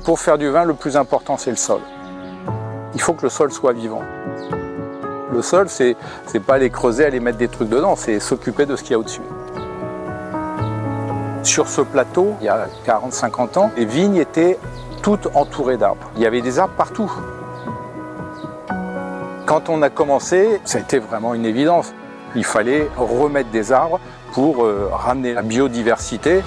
Pour faire du vin, le plus important, c'est le sol. Il faut que le sol soit vivant. Le sol, c'est pas aller creuser, aller mettre des trucs dedans, c'est s'occuper de ce qu'il y a au-dessus. Sur ce plateau, il y a 40-50 ans, les vignes étaient toutes entourées d'arbres. Il y avait des arbres partout. Quand on a commencé, ça a été vraiment une évidence. Il fallait remettre des arbres pour ramener la biodiversité.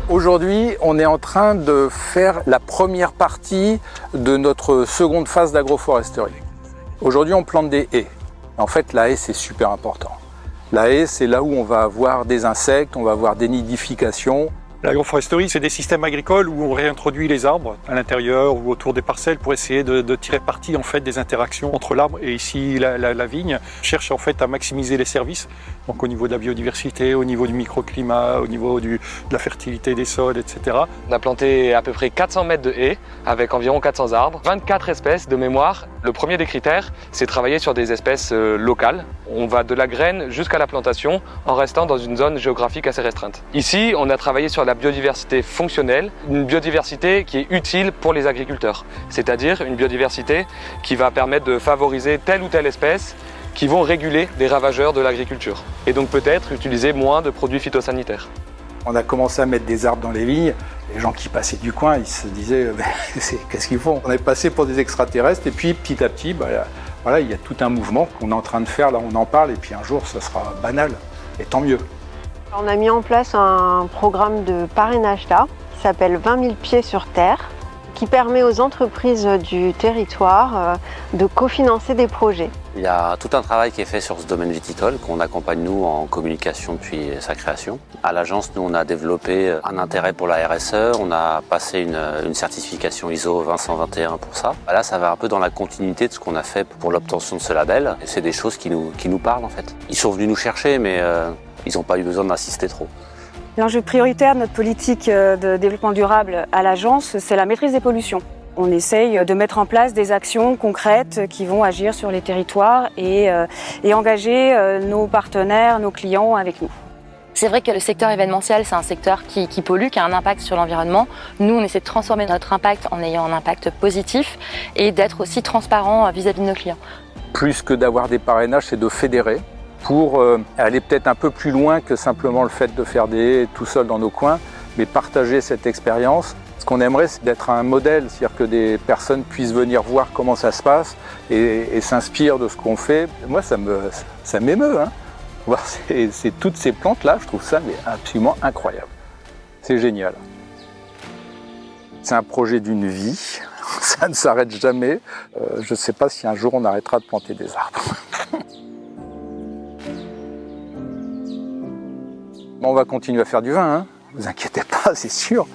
Aujourd'hui, on est en train de faire la première partie de notre seconde phase d'agroforesterie. Aujourd'hui, on plante des haies. En fait, la haie, c'est super important. La haie, c'est là où on va avoir des insectes, on va avoir des nidifications. L'agroforesterie, c'est des systèmes agricoles où on réintroduit les arbres à l'intérieur ou autour des parcelles pour essayer de tirer parti en fait des interactions entre l'arbre et ici la vigne. On cherche en fait à maximiser les services, donc au niveau de la biodiversité, au niveau du microclimat, au niveau de la fertilité des sols, etc. On a planté à peu près 400 mètres de haies avec environ 400 arbres, 24 espèces de mémoire. Le premier des critères, c'est travailler sur des espèces locales. On va de la graine jusqu'à la plantation en restant dans une zone géographique assez restreinte. Ici, on a travaillé sur la biodiversité fonctionnelle, une biodiversité qui est utile pour les agriculteurs, c'est-à-dire une biodiversité qui va permettre de favoriser telle ou telle espèce qui vont réguler les ravageurs de l'agriculture et donc peut-être utiliser moins de produits phytosanitaires. On a commencé à mettre des arbres dans les vignes. Les gens qui passaient du coin, ils se disaient qu'est-ce qu'ils font? On est passé pour des extraterrestres et puis petit à petit, voilà, il y a tout un mouvement qu'on est en train de faire, là on en parle et puis un jour ça sera banal et tant mieux. On a mis en place un programme de parrainage là, qui s'appelle 20 000 pieds sur terre, qui permet aux entreprises du territoire de cofinancer des projets. Il y a tout un travail qui est fait sur ce domaine viticole, qu'on accompagne nous en communication depuis sa création. À l'agence, nous on a développé un intérêt pour la RSE, on a passé une certification ISO 20121 pour ça. Là, ça va un peu dans la continuité de ce qu'on a fait pour l'obtention de ce label. Et c'est des choses qui nous parlent en fait. Ils sont venus nous chercher, mais ils n'ont pas eu besoin d'insister trop. L'enjeu prioritaire de notre politique de développement durable à l'agence, c'est la maîtrise des pollutions. On essaye de mettre en place des actions concrètes qui vont agir sur les territoires et engager nos partenaires, nos clients avec nous. C'est vrai que le secteur événementiel, c'est un secteur qui pollue, qui a un impact sur l'environnement. Nous, on essaie de transformer notre impact en ayant un impact positif et d'être aussi transparent vis-à-vis de nos clients. Plus que d'avoir des parrainages, c'est de fédérer pour aller peut-être un peu plus loin que simplement le fait de faire des haies tout seul dans nos coins, mais partager cette expérience. Ce qu'on aimerait, c'est d'être un modèle, c'est-à-dire que des personnes puissent venir voir comment ça se passe et s'inspirent de ce qu'on fait. Moi, ça m'émeut. Hein. Voir toutes ces plantes-là, je trouve ça absolument incroyable. C'est génial. C'est un projet d'une vie, ça ne s'arrête jamais. Je ne sais pas si un jour on arrêtera de planter des arbres. On va continuer à faire du vin, hein. Vous inquiétez pas, c'est sûr.